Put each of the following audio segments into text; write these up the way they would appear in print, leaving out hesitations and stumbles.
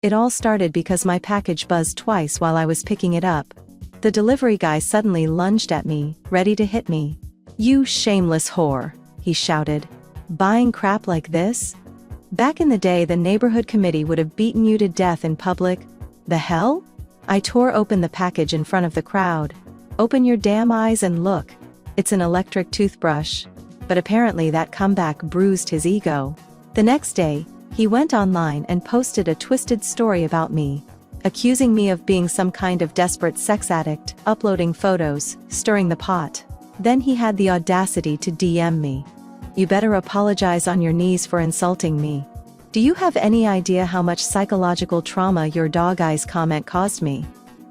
It all started because my package buzzed twice while I was picking it up. The delivery guy suddenly lunged at me, ready to hit me. "You shameless whore," he shouted. "Buying crap like this? Back in the day the neighborhood committee would have beaten you to death in public. The hell?" I tore open the package in front of the crowd. "Open your damn eyes and look. It's an electric toothbrush." But apparently that comeback bruised his ego. The next day, he went online and posted a twisted story about me, accusing me of being some kind of desperate sex addict, uploading photos, stirring the pot. Then he had the audacity to DM me. "You better apologize on your knees for insulting me. Do you have any idea how much psychological trauma your dog eyes comment caused me?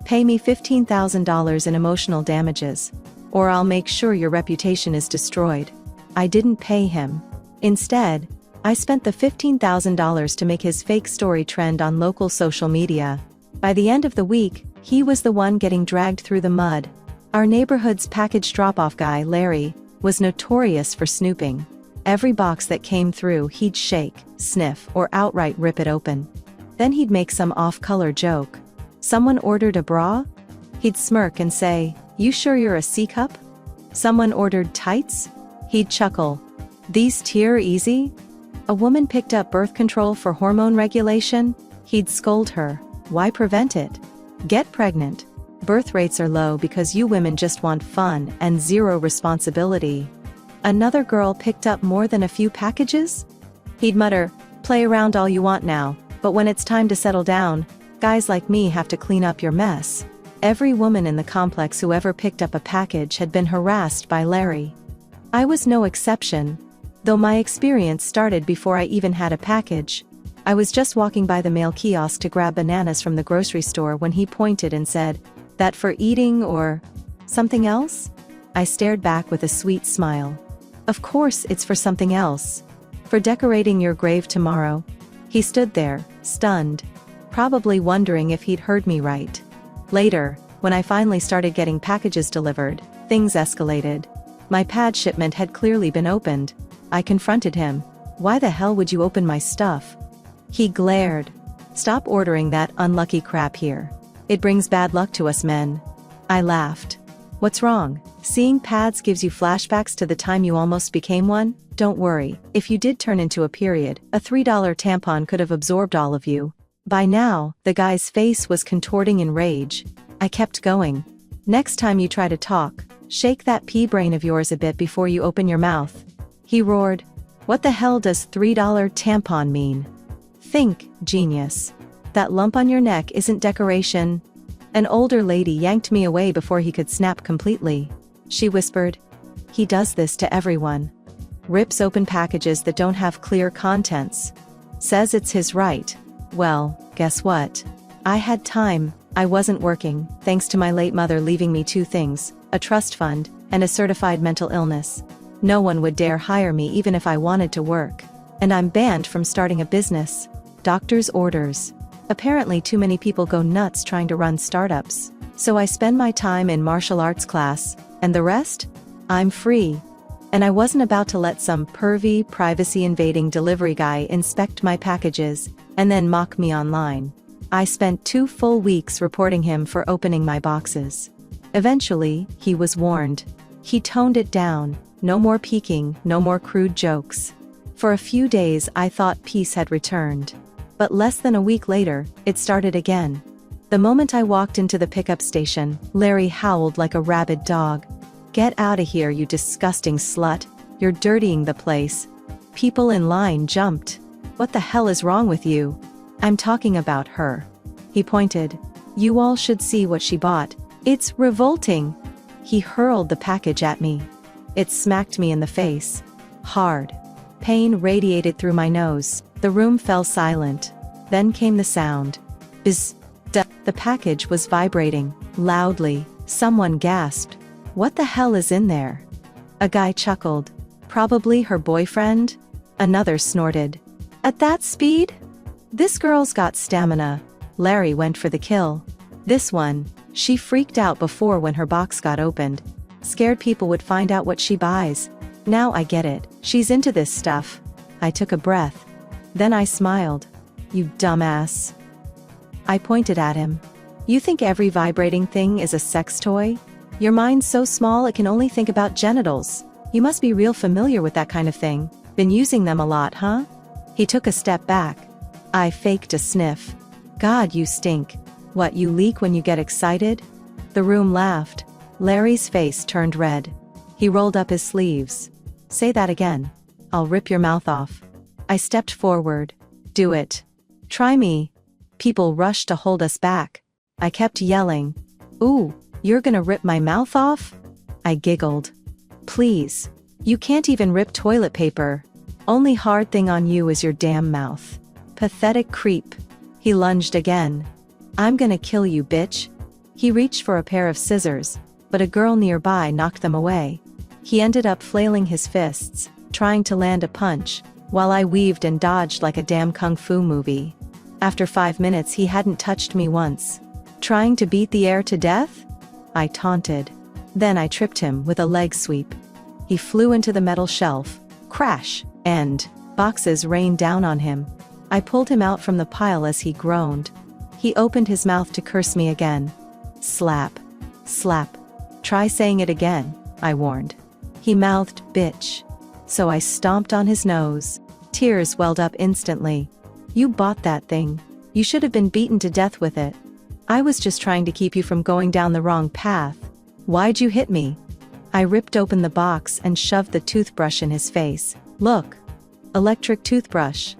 Pay me $15,000 in emotional damages, or I'll make sure your reputation is destroyed." I didn't pay him. Instead, I spent the $15,000 to make his fake story trend on local social media. By the end of the week, he was the one getting dragged through the mud. Our neighborhood's package drop-off guy, Larry, was notorious for snooping. Every box that came through he'd shake, sniff, or outright rip it open. Then he'd make some off-color joke. Someone ordered a bra? He'd smirk and say, "You sure you're a C-cup?" Someone ordered tights? He'd chuckle. "These tear easy?" A woman picked up birth control for hormone regulation? He'd scold her. "Why prevent it? Get pregnant. Birth rates are low because you women just want fun and zero responsibility." Another girl picked up more than a few packages? He'd mutter, "Play around all you want now, but when it's time to settle down, guys like me have to clean up your mess." Every woman in the complex who ever picked up a package had been harassed by Larry. I was no exception. Though my experience started before I even had a package. I was just walking by the mail kiosk to grab bananas from the grocery store when he pointed and said, "That for eating or something else?" I stared back with a sweet smile. "Of course it's for something else. For decorating your grave tomorrow." He stood there, stunned, probably wondering if he'd heard me right. Later, when I finally started getting packages delivered, things escalated. My pad shipment had clearly been opened. I confronted him. "Why the hell would you open my stuff?" He glared. "Stop ordering that unlucky crap here. It brings bad luck to us men." I laughed. "What's wrong? Seeing pads gives you flashbacks to the time you almost became one? Don't worry, if you did turn into a period, a $3 tampon could have absorbed all of you." By now, the guy's face was contorting in rage. I kept going. "Next time you try to talk, shake that pea brain of yours a bit before you open your mouth." He roared. "What the hell does $3 tampon mean? Think, genius. That lump on your neck isn't decoration." An older lady yanked me away before he could snap completely. She whispered, "He does this to everyone. Rips open packages that don't have clear contents. Says it's his right." Well, guess what? I had time. I wasn't working, thanks to my late mother leaving me two things, a trust fund, and a certified mental illness. No one would dare hire me even if I wanted to work. And I'm banned from starting a business. Doctor's orders. Apparently too many people go nuts trying to run startups. So I spend my time in martial arts class, and the rest? I'm free. And I wasn't about to let some pervy, privacy-invading delivery guy inspect my packages, and then mock me online. I spent 2 full weeks reporting him for opening my boxes. Eventually, he was warned. He toned it down. No more peeking, no more crude jokes. For a few days I thought peace had returned. But less than a week later, it started again. The moment I walked into the pickup station, Larry howled like a rabid dog. "Get out of here, you disgusting slut. You're dirtying the place." People in line jumped. "What the hell is wrong with you?" "I'm talking about her." He pointed. "You all should see what she bought. It's revolting." He hurled the package at me. It smacked me in the face. Hard. Pain radiated through my nose. The room fell silent. Then came the sound. Bzz. Duh. The package was vibrating, loudly. Someone gasped. "What the hell is in there?" A guy chuckled. "Probably her boyfriend?" Another snorted. "At that speed? This girl's got stamina." Larry went for the kill. "This one, she freaked out before when her box got opened. Scared people would find out what she buys. Now I get it, she's into this stuff." I took a breath. Then I smiled. "You dumbass. I pointed at him. You think every vibrating thing is a sex toy? Your mind's so small it can only think about genitals. You must be real familiar with that kind of thing. Been using them a lot, huh? He took a step back. I faked a sniff. God, you stink. What, you leak when you get excited? The room laughed. Larry's face turned red. He rolled up his sleeves. Say that again. I'll rip your mouth off. I stepped forward. Do it. Try me. People rushed to hold us back. I kept yelling. Ooh, you're gonna rip my mouth off? I giggled. Please. You can't even rip toilet paper. Only hard thing on you is your damn mouth. Pathetic creep. He lunged again. I'm gonna kill you, bitch. He reached for a pair of scissors, but a girl nearby knocked them away. He ended up flailing his fists, trying to land a punch, while I weaved and dodged like a damn kung fu movie. After 5 minutes he hadn't touched me once. Trying to beat the air to death? I taunted. Then I tripped him with a leg sweep. He flew into the metal shelf. Crash! And boxes rained down on him. I pulled him out from the pile as he groaned. He opened his mouth to curse me again. Slap. Slap. Try saying it again, I warned. He mouthed, bitch. So I stomped on his nose. Tears welled up instantly. You bought that thing. You should have been beaten to death with it. I was just trying to keep you from going down the wrong path. Why'd you hit me? I ripped open the box and shoved the toothbrush in his face. Look. Electric toothbrush.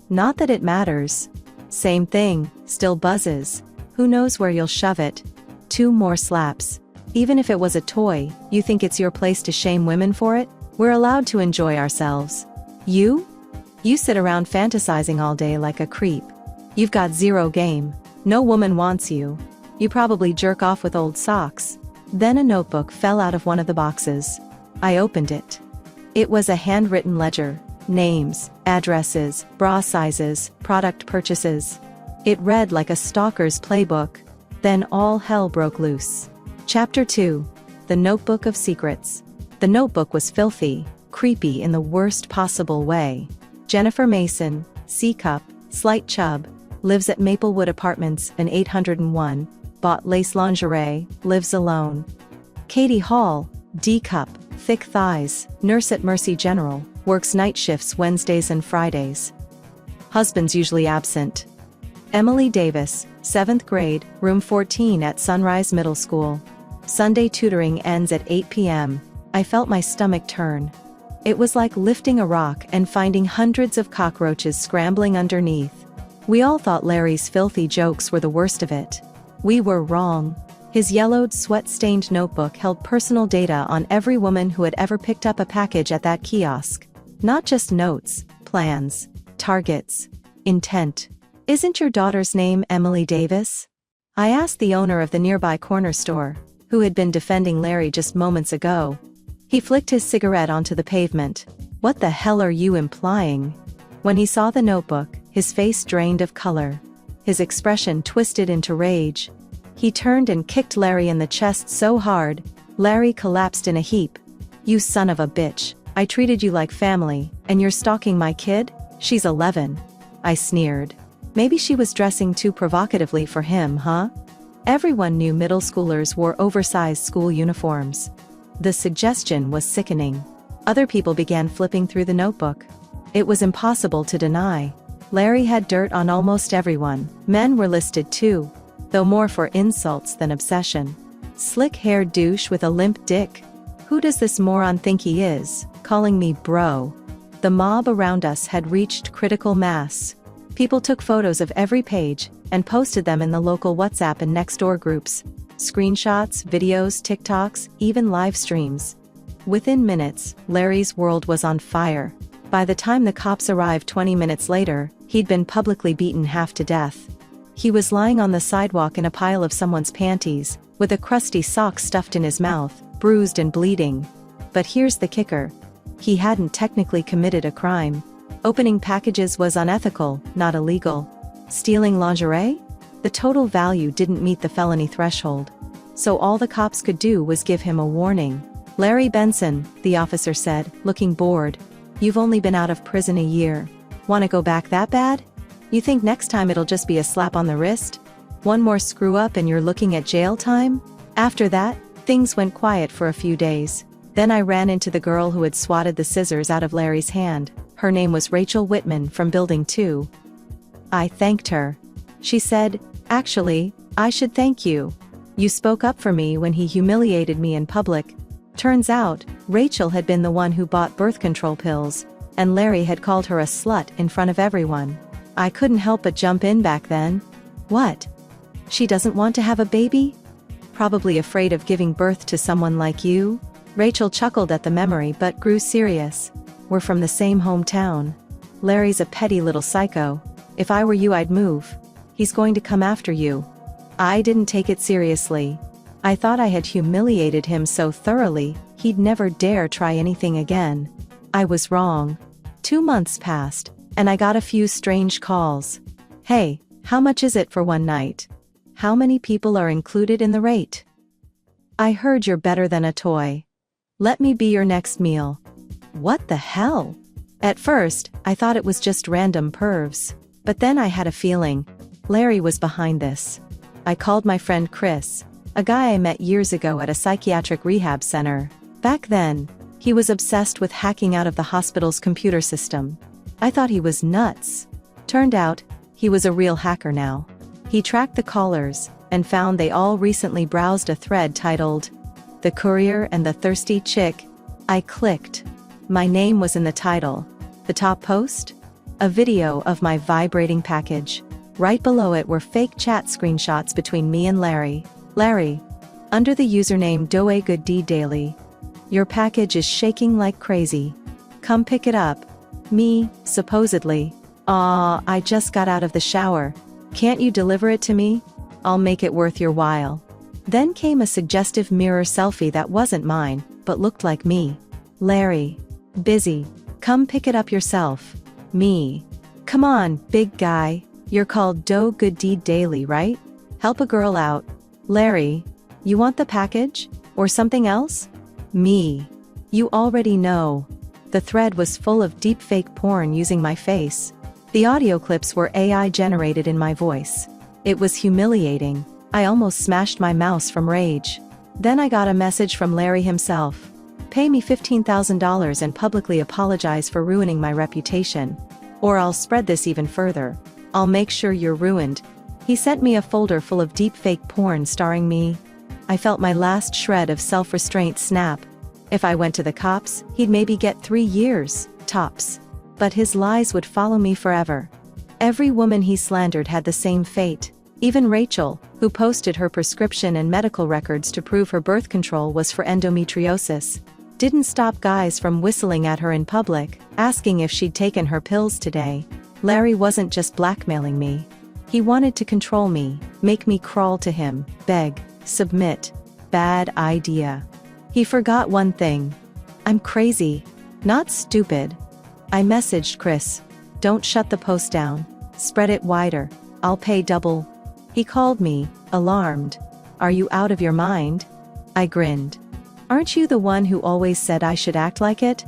Not that it matters. Same thing, still buzzes. Who knows where you'll shove it? 2 more slaps. Even if it was a toy, you think it's your place to shame women for it? We're allowed to enjoy ourselves. You? You sit around fantasizing all day like a creep. You've got zero game. No woman wants you. You probably jerk off with old socks. Then a notebook fell out of one of the boxes. I opened it. It was a handwritten ledger. Names, addresses, bra sizes, product purchases. It read like a stalker's playbook. Then all hell broke loose. Chapter 2. The Notebook of Secrets. The notebook was filthy, creepy in the worst possible way. Jennifer Mason, C-cup, slight chub, lives at Maplewood Apartments in 801, bought lace lingerie, lives alone. Katie Hall, D-cup, thick thighs, nurse at Mercy General, works night shifts Wednesdays and Fridays. Husband's usually absent. Emily Davis, 7th grade, room 14 at Sunrise Middle School. Sunday tutoring ends at 8 p.m. I felt my stomach turn. It was like lifting a rock and finding hundreds of cockroaches scrambling underneath. We all thought Larry's filthy jokes were the worst of it. We were wrong. His yellowed, sweat-stained notebook held personal data on every woman who had ever picked up a package at that kiosk. Not just notes, plans, targets, intent. Isn't your daughter's name Emily Davis? I asked the owner of the nearby corner store, who had been defending Larry just moments ago. He flicked his cigarette onto the pavement. What the hell are you implying? When he saw the notebook, his face drained of color. His expression twisted into rage. He turned and kicked Larry in the chest so hard, Larry collapsed in a heap. You son of a bitch, I treated you like family, and you're stalking my kid? She's 11. I sneered. Maybe she was dressing too provocatively for him, huh? Everyone knew middle schoolers wore oversized school uniforms. The suggestion was sickening. Other people began flipping through the notebook. It was impossible to deny. Larry had dirt on almost everyone. Men were listed too, though more for insults than obsession. Slick-haired douche with a limp dick. Who does this moron think he is, calling me bro? The mob around us had reached critical mass. People took photos of every page and posted them in the local WhatsApp and Nextdoor groups. Screenshots, videos, TikToks, even live streams. Within minutes, Larry's world was on fire. By the time the cops arrived 20 minutes later, he'd been publicly beaten half to death. He was lying on the sidewalk in a pile of someone's panties, with a crusty sock stuffed in his mouth, bruised and bleeding. But here's the kicker. He hadn't technically committed a crime. Opening packages was unethical, not illegal. Stealing lingerie? The total value didn't meet the felony threshold. So all the cops could do was give him a warning. Larry Benson, the officer said, looking bored. You've only been out of prison a year. Want to go back that bad? You think next time it'll just be a slap on the wrist? One more screw up and you're looking at jail time? After that, things went quiet for a few days. Then I ran into the girl who had swatted the scissors out of Larry's hand. Her name was Rachel Whitman from Building 2. I thanked her. She said, "Actually, I should thank you. You spoke up for me when he humiliated me in public." Turns out, Rachel had been the one who bought birth control pills, and Larry had called her a slut in front of everyone. I couldn't help but jump in back then. What? She doesn't want to have a baby? Probably afraid of giving birth to someone like you? Rachel chuckled at the memory but grew serious. We're from the same hometown. Larry's a petty little psycho. If I were you, I'd move. He's going to come after you. I didn't take it seriously. I thought I had humiliated him so thoroughly, he'd never dare try anything again. I was wrong. 2 months passed, and I got a few strange calls. Hey, how much is it for one night? How many people are included in the rate? I heard you're better than a toy. Let me be your next meal. What the hell? At first, I thought it was just random pervs. But then I had a feeling. Larry was behind this. I called my friend Chris, a guy I met years ago at a psychiatric rehab center. Back then, he was obsessed with hacking out of the hospital's computer system. I thought he was nuts. Turned out, he was a real hacker now. He tracked the callers, and found they all recently browsed a thread titled, "The Courier and the Thirsty Chick." I clicked. My name was in the title. The top post? A video of my vibrating package. Right below it were fake chat screenshots between me and Larry. Larry. Under the username doagooddeeddaily. Your package is shaking like crazy. Come pick it up. Me, supposedly. I just got out of the shower. Can't you deliver it to me? I'll make it worth your while. Then came a suggestive mirror selfie that wasn't mine, but looked like me. Larry. Busy. Come pick it up yourself. Me. Come on, big guy. You're called Do Good Deed Daily, right? Help a girl out. Larry. You want the package? Or something else? Me. You already know. The thread was full of deepfake porn using my face. The audio clips were AI generated in my voice. It was humiliating. I almost smashed my mouse from rage. Then I got a message from Larry himself. Pay me $15,000 and publicly apologize for ruining my reputation. Or I'll spread this even further. I'll make sure you're ruined. He sent me a folder full of deepfake porn starring me. I felt my last shred of self-restraint snap. If I went to the cops, he'd maybe get 3 years, tops. But his lies would follow me forever. Every woman he slandered had the same fate. Even Rachel, who posted her prescription and medical records to prove her birth control was for endometriosis, didn't stop guys from whistling at her in public, asking if she'd taken her pills today. Larry wasn't just blackmailing me. He wanted to control me, make me crawl to him, beg, submit. Bad idea. He forgot one thing. I'm crazy. Not stupid. I messaged Chris. Don't shut the post down. Spread it wider. I'll pay double. He called me, alarmed. Are you out of your mind? I grinned. Aren't you the one who always said I should act like it?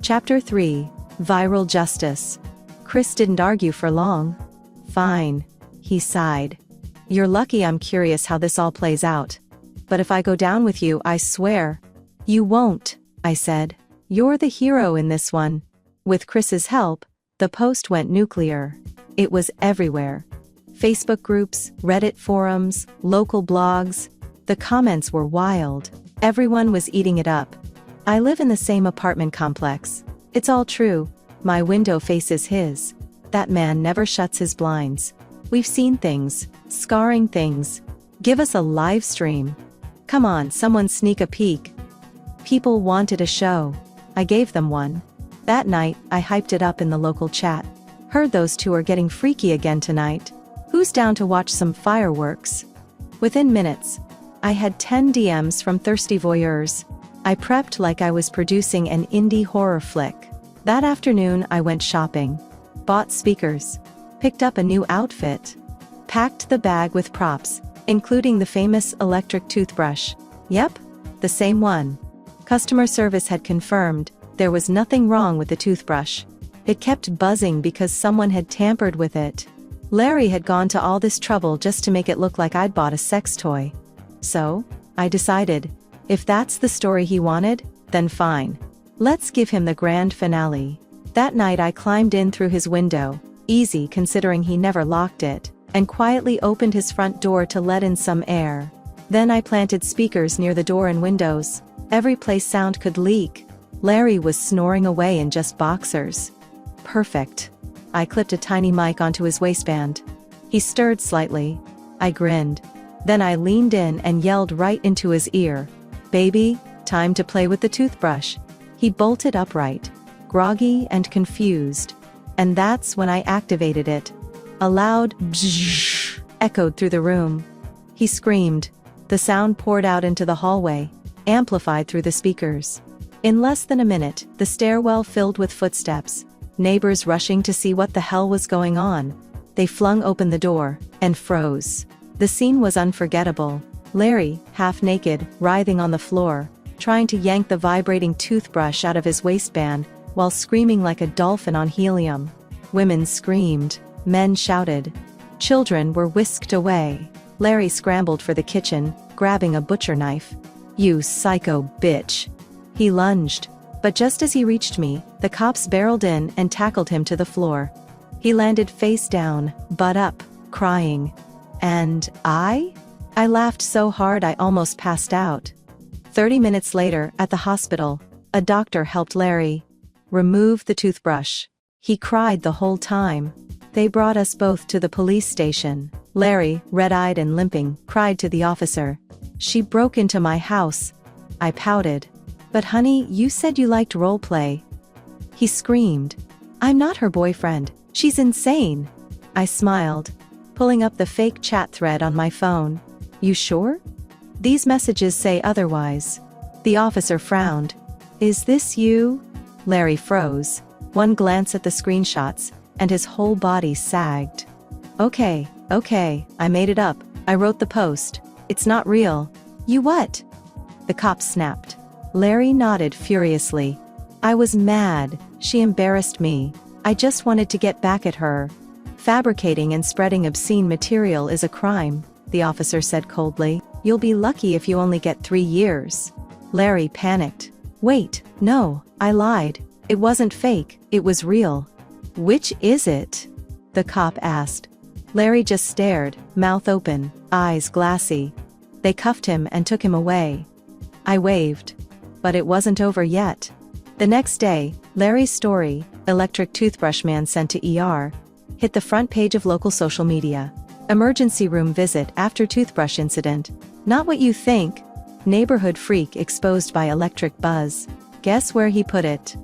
Chapter 3. Viral Justice. Chris didn't argue for long. Fine. He sighed. You're lucky I'm curious how this all plays out. But if I go down with you, I swear. You won't, I said. You're the hero in this one. With Chris's help, the post went nuclear. It was everywhere. Facebook groups, Reddit forums, local blogs. The comments were wild. Everyone was eating it up. I live in the same apartment complex. It's all true. My window faces his. That man never shuts his blinds. We've seen things, scarring things. Give us a live stream. Come on, someone sneak a peek. People wanted a show. I gave them one. That night, I hyped it up in the local chat. Heard those two are getting freaky again tonight. Who's down to watch some fireworks? Within minutes, I had 10 DMs from thirsty voyeurs. I prepped like I was producing an indie horror flick. That afternoon I went shopping. Bought speakers. Picked up a new outfit. Packed the bag with props, including the famous electric toothbrush. Yep, the same one. Customer service had confirmed there was nothing wrong with the toothbrush. It kept buzzing because someone had tampered with it. Larry had gone to all this trouble just to make it look like I'd bought a sex toy. So, I decided, if that's the story he wanted, then fine. Let's give him the grand finale. That night I climbed in through his window, easy considering he never locked it, and quietly opened his front door to let in some air. Then I planted speakers near the door and windows. Every place sound could leak. Larry was snoring away in just boxers. Perfect. I clipped a tiny mic onto his waistband. He stirred slightly. I grinned. Then I leaned in and yelled right into his ear. "Baby, time to play with the toothbrush." He bolted upright, groggy and confused. And that's when I activated it. A loud bzzz echoed through the room. He screamed. The sound poured out into the hallway, amplified through the speakers. In less than a minute, the stairwell filled with footsteps, neighbors rushing to see what the hell was going on. They flung open the door, and froze. The scene was unforgettable. Larry, half naked, writhing on the floor, trying to yank the vibrating toothbrush out of his waistband, while screaming like a dolphin on helium. Women screamed. Men shouted. Children were whisked away. Larry scrambled for the kitchen, grabbing a butcher knife. "You psycho bitch." He lunged. But just as he reached me, the cops barreled in and tackled him to the floor. He landed face down, butt up, crying. And I laughed so hard I almost passed out. 30 minutes later, at the hospital, a doctor helped Larry remove the toothbrush. He cried the whole time. They brought us both to the police station. Larry, red-eyed and limping, cried to the officer. "She broke into my house." I pouted. "But honey, you said you liked role play." He screamed. "I'm not her boyfriend. She's insane." I smiled, pulling up the fake chat thread on my phone. "You sure? These messages say otherwise." The officer frowned. "Is this you?" Larry froze. One glance at the screenshots, and his whole body sagged. Okay, I made it up. I wrote the post. It's not real." "You what?" The cop snapped. Larry nodded furiously. "I was mad. She embarrassed me. I just wanted to get back at her." "Fabricating and spreading obscene material is a crime," the officer said coldly. "You'll be lucky if you only get 3 years." Larry panicked. "Wait, no, I lied. It wasn't fake, it was real." "Which is it?" the cop asked. Larry just stared, mouth open, eyes glassy. They cuffed him and took him away. I waved. But it wasn't over yet. The next day, Larry's story, "Electric Toothbrush Man Sent to ER," hit the front page of local social media. "Emergency room visit after toothbrush incident. Not what you think. Neighborhood freak exposed by electric buzz." Guess where he put it?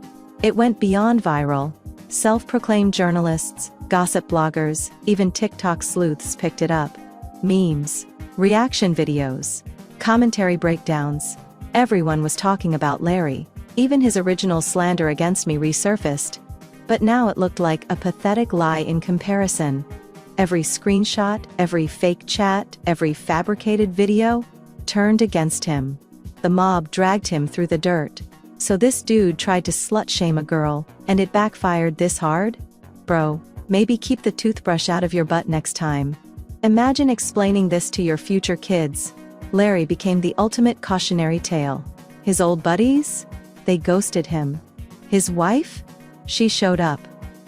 It went beyond viral. Self-proclaimed journalists, gossip bloggers, even TikTok sleuths picked it up. Memes, reaction videos, commentary breakdowns. Everyone was talking about Larry. Even his original slander against me resurfaced. But now it looked like a pathetic lie in comparison. Every screenshot, every fake chat, every fabricated video turned against him. The mob dragged him through the dirt. So this dude tried to slut-shame a girl, and it backfired this hard? Bro, maybe keep the toothbrush out of your butt next time. Imagine explaining this to your future kids. Larry became the ultimate cautionary tale. His old buddies? They ghosted him. His wife? She showed up.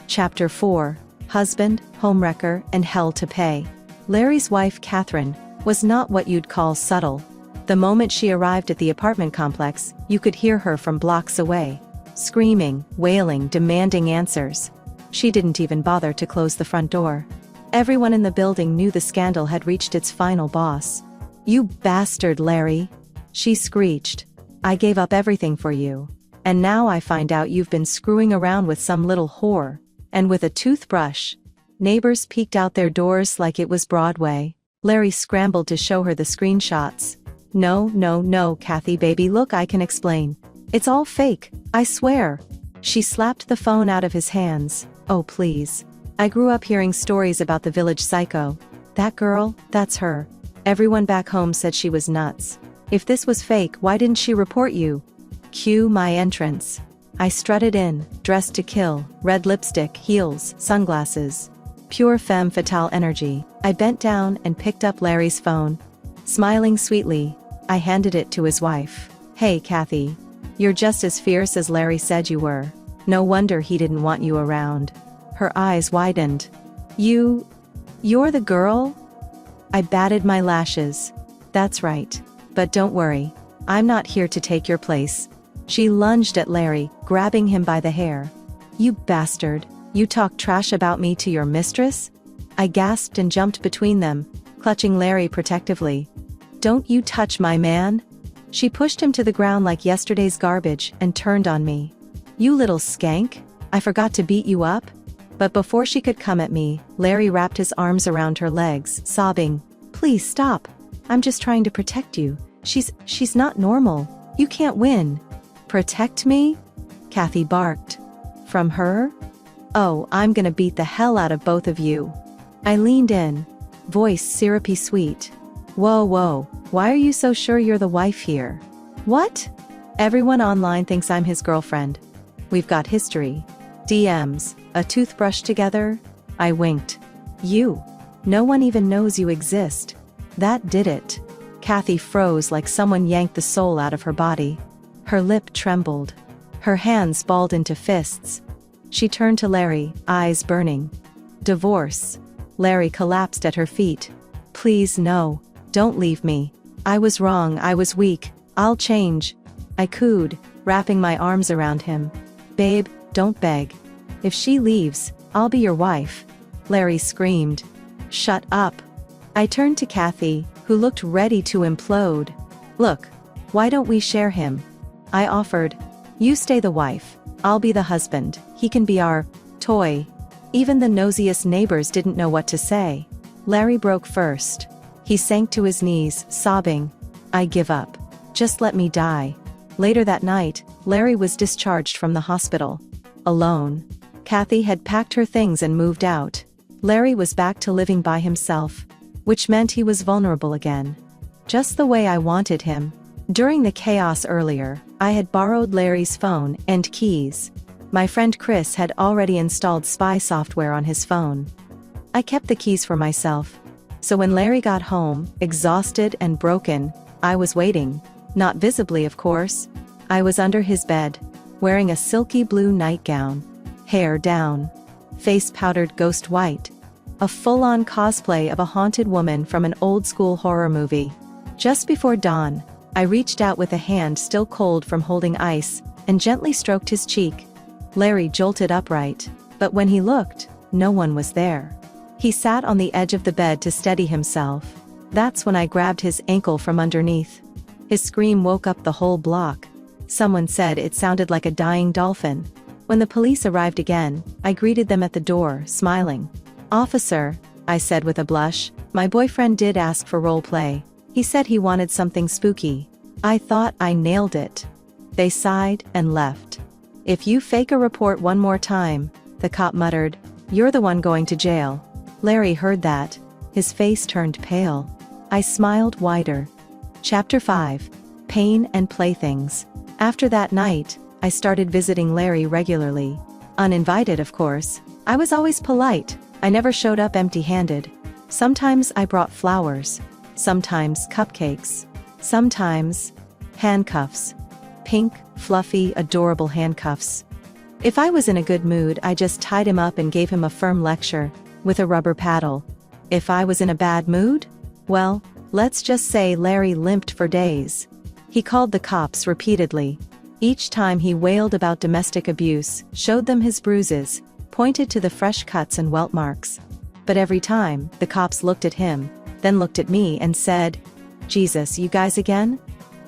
Chapter 4. Husband, Homewrecker, and Hell to Pay. Larry's wife, Catherine, was not what you'd call subtle. The moment she arrived at the apartment complex, you could hear her from blocks away. Screaming, wailing, demanding answers. She didn't even bother to close the front door. Everyone in the building knew the scandal had reached its final boss. "You bastard, Larry," she screeched. "I gave up everything for you. And now I find out you've been screwing around with some little whore. And with a toothbrush." Neighbors peeked out their doors like it was Broadway. Larry scrambled to show her the screenshots. No, Kathy baby, look, I can explain. It's all fake, I swear." She slapped the phone out of his hands. "Oh please. I grew up hearing stories about the village psycho. That girl, that's her. Everyone back home said she was nuts. If this was fake, why didn't she report you?" Cue my entrance. I strutted in, dressed to kill, red lipstick, heels, sunglasses. Pure femme fatale energy. I bent down and picked up Larry's phone. Smiling sweetly, I handed it to his wife. Hey Kathy. You're just as fierce as Larry said you were. No wonder he didn't want you around. Her eyes widened. You're the girl? I batted my lashes. That's right. But don't worry. I'm not here to take your place. She lunged at Larry, grabbing him by the hair. You bastard. You talk trash about me to your mistress? I gasped and jumped between them, clutching Larry protectively. Don't you touch my man? She pushed him to the ground like yesterday's garbage and turned on me. You little skank, I forgot to beat you up? But before she could come at me, Larry wrapped his arms around her legs, sobbing. Please stop. I'm just trying to protect you. She's not normal. You can't win. Protect me? Kathy barked. From her? Oh, I'm gonna beat the hell out of both of you. I leaned in. Voice syrupy sweet. Whoa, why are you so sure you're the wife here? What? Everyone online thinks I'm his girlfriend. We've got history. DMs, a toothbrush together. I winked. You. No one even knows you exist. That did it. Kathy froze like someone yanked the soul out of her body. Her lip trembled. Her hands balled into fists. She turned to Larry, eyes burning. Divorce. Larry collapsed at her feet. Please no. Don't leave me. I was wrong, I was weak. I'll change. I cooed, wrapping my arms around him. Babe, don't beg. If she leaves, I'll be your wife. Larry screamed. Shut up. I turned to Kathy, who looked ready to implode. Look, why don't we share him? I offered. You stay the wife. I'll be the husband. He can be our toy. Even the nosiest neighbors didn't know what to say. Larry broke first. He sank to his knees, sobbing. I give up. Just let me die. Later that night, Larry was discharged from the hospital. Alone. Kathy had packed her things and moved out. Larry was back to living by himself, which meant he was vulnerable again. Just the way I wanted him. During the chaos earlier, I had borrowed Larry's phone and keys. My friend Chris had already installed spy software on his phone. I kept the keys for myself. So when Larry got home, exhausted and broken, I was waiting. Not visibly, of course. I was under his bed, wearing a silky blue nightgown. Hair down. Face powdered ghost white. A full-on cosplay of a haunted woman from an old-school horror movie. Just before dawn, I reached out with a hand still cold from holding ice, and gently stroked his cheek. Larry jolted upright, but when he looked, no one was there. He sat on the edge of the bed to steady himself. That's when I grabbed his ankle from underneath. His scream woke up the whole block. Someone said it sounded like a dying dolphin. When the police arrived again, I greeted them at the door, smiling. Officer, I said with a blush, my boyfriend did ask for role play. He said he wanted something spooky. I thought I nailed it. They sighed and left. If you fake a report one more time, the cop muttered, you're the one going to jail. Larry heard that. His face turned pale. I smiled wider. Chapter 5. Pain and Playthings. After that night, I started visiting Larry regularly. Uninvited, of course. I was always polite. I never showed up empty-handed. Sometimes I brought flowers. Sometimes cupcakes. Sometimes handcuffs. Pink, fluffy, adorable handcuffs. If I was in a good mood, I just tied him up and gave him a firm lecture, with a rubber paddle. If I was in a bad mood? Well, let's just say Larry limped for days. He called the cops repeatedly. Each time he wailed about domestic abuse, showed them his bruises, pointed to the fresh cuts and welt marks. But every time, the cops looked at him, then looked at me and said, Jesus, you guys again?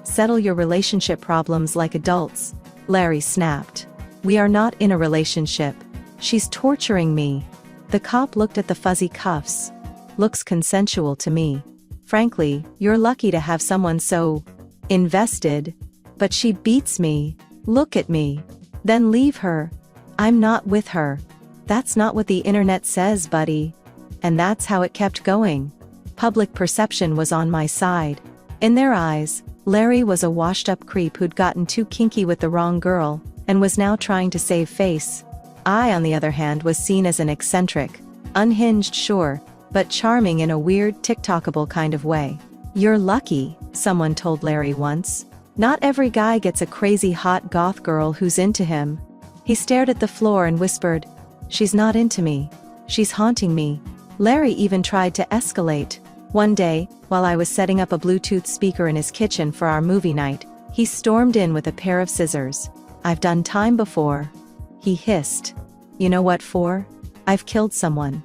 Settle your relationship problems like adults. Larry snapped. We are not in a relationship. She's torturing me. The cop looked at the fuzzy cuffs. Looks consensual to me. Frankly, you're lucky to have someone so invested. But she beats me. Look at me. Then leave her. I'm not with her. That's not what the internet says, buddy. And that's how it kept going. Public perception was on my side. In their eyes, Larry was a washed-up creep who'd gotten too kinky with the wrong girl, and was now trying to save face. I, on the other hand, was seen as an eccentric, Unhinged, sure, but charming in a weird, TikTokable kind of way. "You're lucky," someone told Larry once. "Not every guy gets a crazy hot goth girl who's into him." He stared at the floor and whispered, "She's not into me. She's haunting me." Larry even tried to escalate. One day, while I was setting up a Bluetooth speaker in his kitchen for our movie night, he stormed in with a pair of scissors. "I've done time before," he hissed. "You know what for? I've killed someone.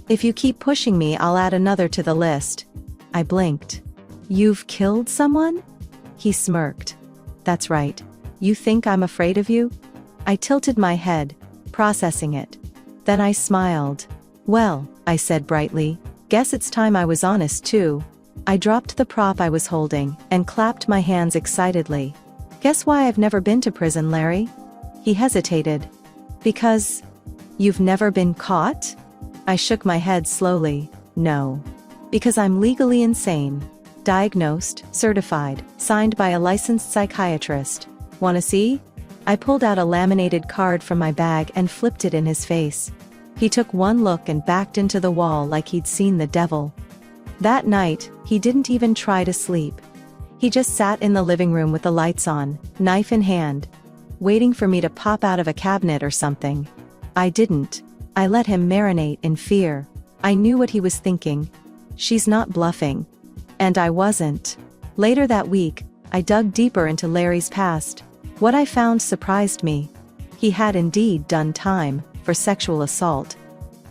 If you keep pushing me, I'll add another to the list." I blinked. "You've killed someone?" He smirked. "That's right. You think I'm afraid of you?" I tilted my head, processing it. Then I smiled. "Well," I said brightly, "guess it's time I was honest too." I dropped the prop I was holding and clapped my hands excitedly. "Guess why I've never been to prison, Larry?" He hesitated. "Because you've never been caught?" I shook my head slowly. "No. Because I'm legally insane. Diagnosed, certified, signed by a licensed psychiatrist. Wanna see?" I pulled out a laminated card from my bag and flipped it in his face. He took one look and backed into the wall like he'd seen the devil. That night, he didn't even try to sleep. He just sat in the living room with the lights on, knife in hand, waiting for me to pop out of a cabinet or something. I didn't. I let him marinate in fear. I knew what he was thinking. She's not bluffing. And I wasn't. Later that week, I dug deeper into Larry's past. What I found surprised me. He had indeed done time for sexual assault.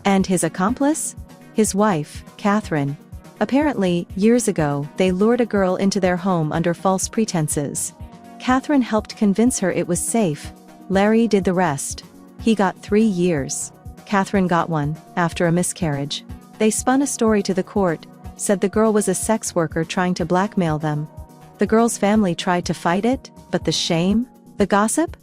And his accomplice? His wife, Catherine. Apparently, years ago, they lured a girl into their home under false pretenses. Catherine helped convince her it was safe. Larry did the rest. He got 3 years. Catherine got 1, after a miscarriage. They spun a story to the court, said the girl was a sex worker trying to blackmail them. The girl's family tried to fight it, but the shame? The gossip?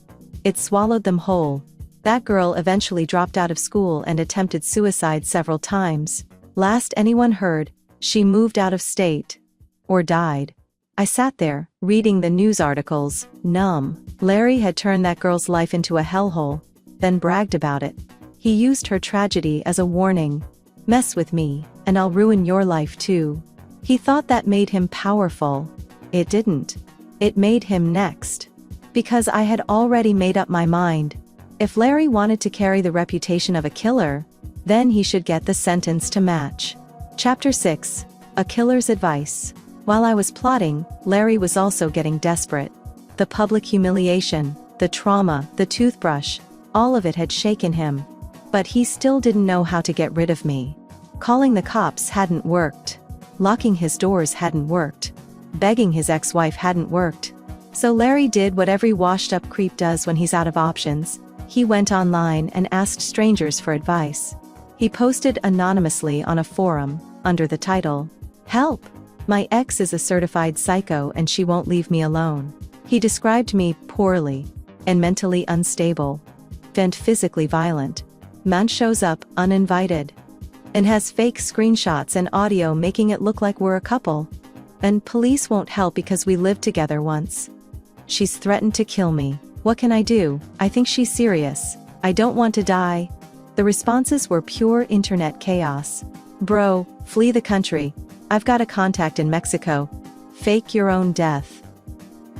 It swallowed them whole. That girl eventually dropped out of school and attempted suicide several times. Last anyone heard, she moved out of state. Or died. I sat there, reading the news articles, numb. Larry had turned that girl's life into a hellhole, then bragged about it. He used her tragedy as a warning. Mess with me, and I'll ruin your life too. He thought that made him powerful. It didn't. It made him next. Because I had already made up my mind. If Larry wanted to carry the reputation of a killer, then he should get the sentence to match. Chapter 6. A Killer's Advice. While I was plotting, Larry was also getting desperate. The public humiliation, the trauma, the toothbrush, all of it had shaken him. But he still didn't know how to get rid of me. Calling the cops hadn't worked. Locking his doors hadn't worked. Begging his ex-wife hadn't worked. So Larry did what every washed-up creep does when he's out of options. He went online and asked strangers for advice. He posted anonymously on a forum, under the title, "Help! My ex is a certified psycho and she won't leave me alone." He described me poorly, and mentally unstable, and physically violent. Man shows up uninvited, and has fake screenshots and audio making it look like we're a couple. And police won't help because we lived together once. She's threatened to kill me. What can I do? I think she's serious. I don't want to die. The responses were pure internet chaos. Bro, flee the country. I've got a contact in Mexico. Fake your own death.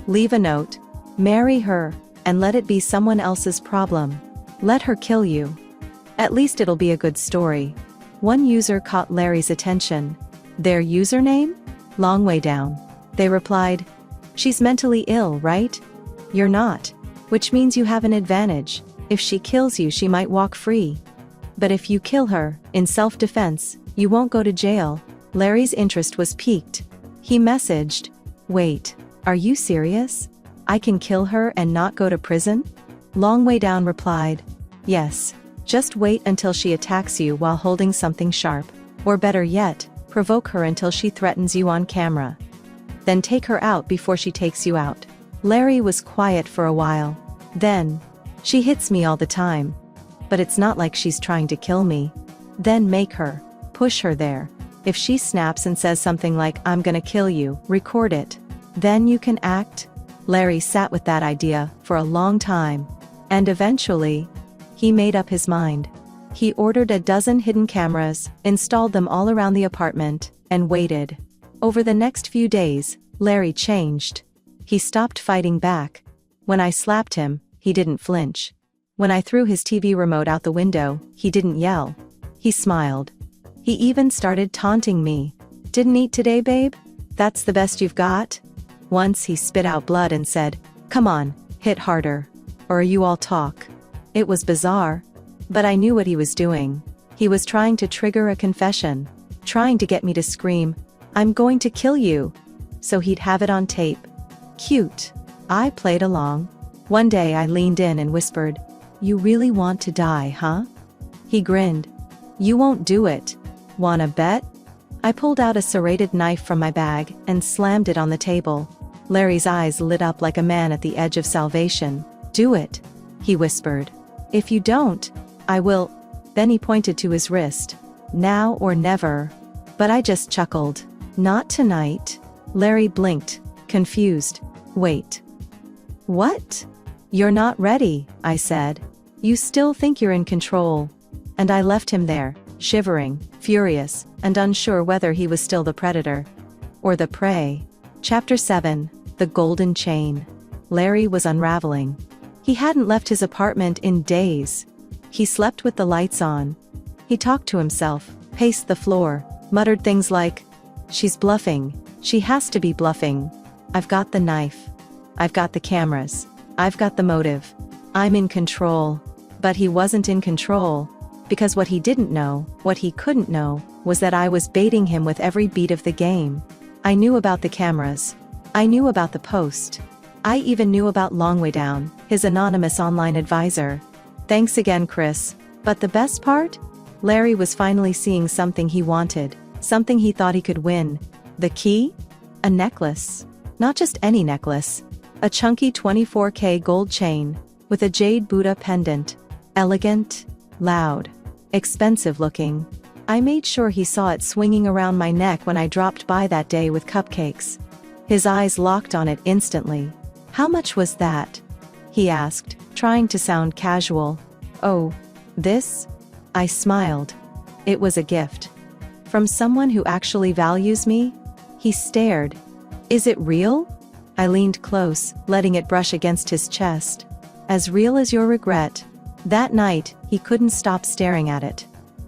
Leave a note. Marry her, and let it be someone else's problem. Let her kill you. At least it'll be a good story. One user caught Larry's attention. Their username? Long way down. They replied, "She's mentally ill, right? You're not. Which means you have an advantage. If she kills you, she might walk free. But if you kill her, in self-defense, you won't go to jail." Larry's interest was piqued. He messaged, "Wait, are you serious? I can kill her and not go to prison?" Long way down replied, "Yes. Just wait until she attacks you while holding something sharp. Or better yet, provoke her until she threatens you on camera. Then take her out before she takes you out." Larry was quiet for a while. Then, "She hits me all the time. But it's not like she's trying to kill me." Then make her. Push her there. If she snaps and says something like, "I'm gonna kill you," record it. Then you can act. Larry sat with that idea for a long time. And eventually, he made up his mind. He ordered a dozen hidden cameras, installed them all around the apartment, and waited. Over the next few days, Larry changed. He stopped fighting back. When I slapped him, he didn't flinch. When I threw his TV remote out the window, he didn't yell. He smiled. He even started taunting me. "Didn't eat today, babe? That's the best you've got?" Once he spit out blood and said, "Come on, hit harder. Or you all talk." It was bizarre. But I knew what he was doing. He was trying to trigger a confession. Trying to get me to scream, "I'm going to kill you." So he'd have it on tape. Cute. I played along. One day I leaned in and whispered, "You really want to die, huh?" He grinned. "You won't do it. Wanna bet?" I pulled out a serrated knife from my bag and slammed it on the table. Larry's eyes lit up like a man at the edge of salvation. "Do it," he whispered. "If you don't, I will." Then he pointed to his wrist. "Now or never." But I just chuckled. "Not tonight." Larry blinked, confused. "Wait. What?" "You're not ready," I said. "You still think you're in control." And I left him there, shivering, furious, and unsure whether he was still the predator or the prey. Chapter 7. The Golden Chain. Larry was unraveling. He hadn't left his apartment in days. He slept with the lights on. He talked to himself, paced the floor, muttered things like, "She's bluffing. She has to be bluffing. I've got the knife. I've got the cameras. I've got the motive. I'm in control." But he wasn't in control. Because what he didn't know, what he couldn't know, was that I was baiting him with every beat of the game. I knew about the cameras. I knew about the post. I even knew about Longway Down, his anonymous online advisor. Thanks again, Chris. But the best part? Larry was finally seeing something he wanted, something he thought he could win. The key? A necklace. Not just any necklace. A chunky 24K gold chain, with a jade Buddha pendant. Elegant, loud, expensive looking. I made sure he saw it swinging around my neck when I dropped by that day with cupcakes. His eyes locked on it instantly. "How much was that?" he asked, trying to sound casual. "Oh, this?" I smiled. It was a gift. From someone who actually values me? He stared. "Is it real?" I leaned close, letting it brush against his chest. "As real as your regret." That night, he couldn't stop staring at it.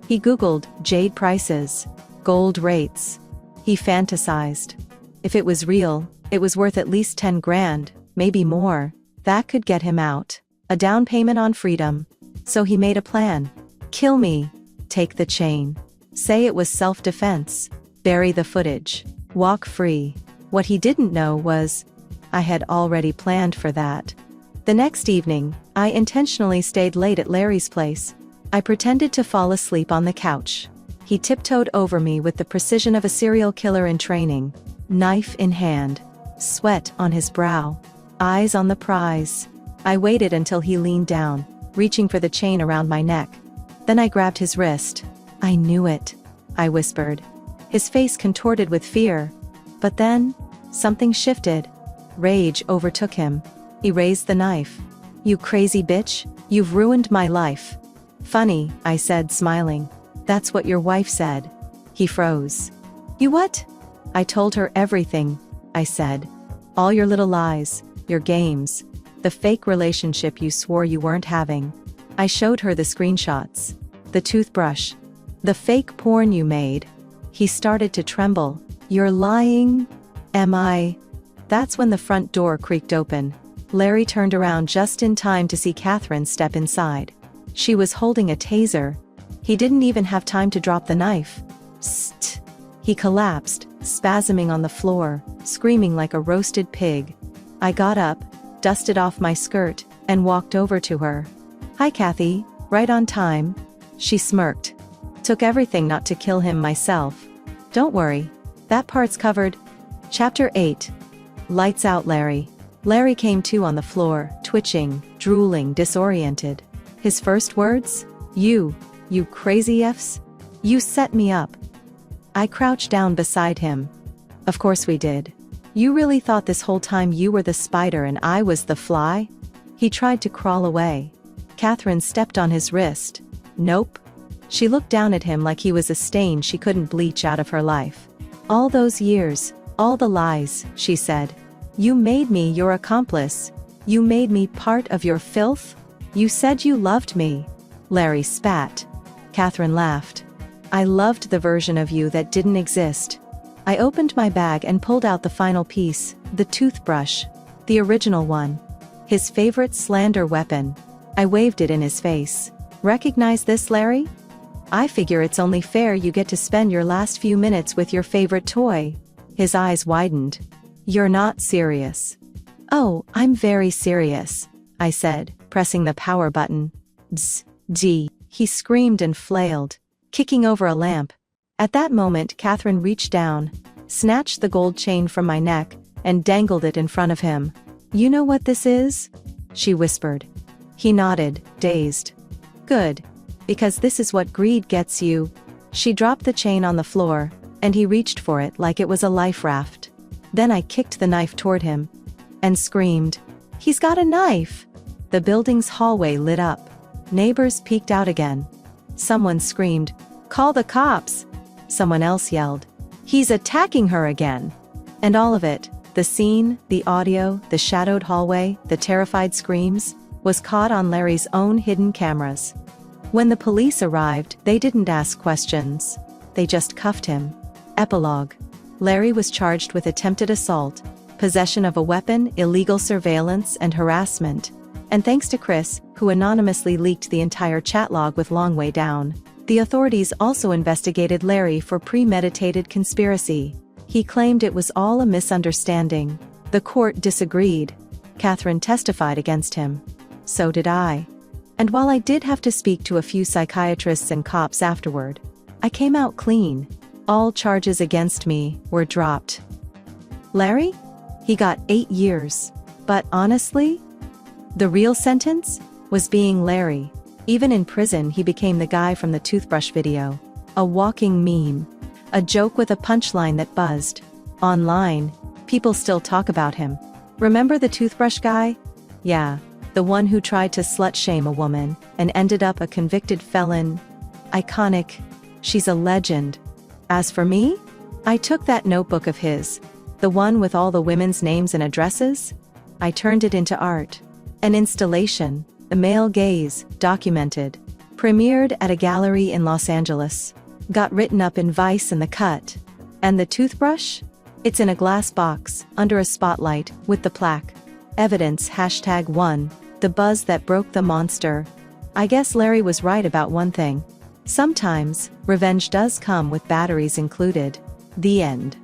He Googled jade prices, gold rates. He fantasized. If it was real, it was worth at least 10 grand, maybe more. That could get him out. A down payment on freedom. So he made a plan. Kill me. Take the chain. Say it was self-defense. Bury the footage. Walk free. What he didn't know was, I had already planned for that. The next evening, I intentionally stayed late at Larry's place. I pretended to fall asleep on the couch. He tiptoed over me with the precision of a serial killer in training. Knife in hand. Sweat on his brow. Eyes on the prize. I waited until he leaned down, reaching for the chain around my neck. Then I grabbed his wrist. "I knew it," I whispered. His face contorted with fear. But then, something shifted. Rage overtook him. He raised the knife. "You crazy bitch, you've ruined my life." "Funny," I said, smiling. "That's what your wife said." He froze. "You what?" "I told her everything," I said. "All your little lies, your games, the fake relationship you swore you weren't having." I showed her the screenshots. The toothbrush. The fake porn you made. He started to tremble. "You're lying?" "Am I?" That's when the front door creaked open. Larry turned around just in time to see Catherine step inside. She was holding a taser. He didn't even have time to drop the knife. "Psst." He collapsed, spasming on the floor, screaming like a roasted pig. I got up, dusted off my skirt, and walked over to her. "Hi, Kathy, right on time." She smirked. "Took everything not to kill him myself." "Don't worry. That part's covered." Chapter 8. Lights out Larry. Larry came to on the floor, twitching, drooling, disoriented. His first words? You crazy Fs. You set me up." I crouched down beside him. "Of course we did. You really thought this whole time you were the spider and I was the fly?" He tried to crawl away. Catherine stepped on his wrist. "Nope. She looked down at him like he was a stain she couldn't bleach out of her life. All those years, all the lies, she said. You made me your accomplice. You made me part of your filth. You said you loved me. Larry spat. Catherine laughed. I loved the version of you that didn't exist. I opened my bag and pulled out the final piece, the toothbrush. The original one. His favorite slander weapon. I waved it in his face. Recognize this, Larry? I figure it's only fair you get to spend your last few minutes with your favorite toy. His eyes widened. You're not serious. Oh, I'm very serious, I said, pressing the power button. Bzz, gee, he screamed and flailed, kicking over a lamp. At that moment, Catherine reached down, snatched the gold chain from my neck, and dangled it in front of him. You know what this is? She whispered. He nodded, dazed. Good. Because this is what greed gets you. She dropped the chain on the floor, and he reached for it like it was a life raft. Then I kicked the knife toward him, and screamed, He's got a knife! The building's hallway lit up. Neighbors peeked out again. Someone screamed, Call the cops! Someone else yelled, He's attacking her again! And all of it, the scene, the audio, the shadowed hallway, the terrified screams, was caught on Larry's own hidden cameras. When the police arrived, they didn't ask questions. They just cuffed him. Epilogue. Larry was charged with attempted assault, possession of a weapon, illegal surveillance, and harassment. And thanks to Chris, who anonymously leaked the entire chat log with Long Way Down, the authorities also investigated Larry for premeditated conspiracy. He claimed it was all a misunderstanding. The court disagreed. Catherine testified against him. So did I. And while I did have to speak to a few psychiatrists and cops afterward, I came out clean. All charges against me were dropped. Larry? He got 8 years. But honestly, the real sentence was being Larry. Even in prison, he became the guy from the toothbrush video. A walking meme. A joke with a punchline that buzzed. Online, people still talk about him. Remember the toothbrush guy? Yeah, the one who tried to slut-shame a woman and ended up a convicted felon. Iconic. She's a legend. As for me, I took that notebook of his, the one with all the women's names and addresses. I turned it into art. An installation, The Male Gaze, documented. Premiered at a gallery in Los Angeles. Got written up in Vice and The Cut. And the toothbrush? It's in a glass box, under a spotlight, with the plaque. Evidence #1, the buzz that broke the monster. I guess Larry was right about one thing. Sometimes, revenge does come with batteries included. The end.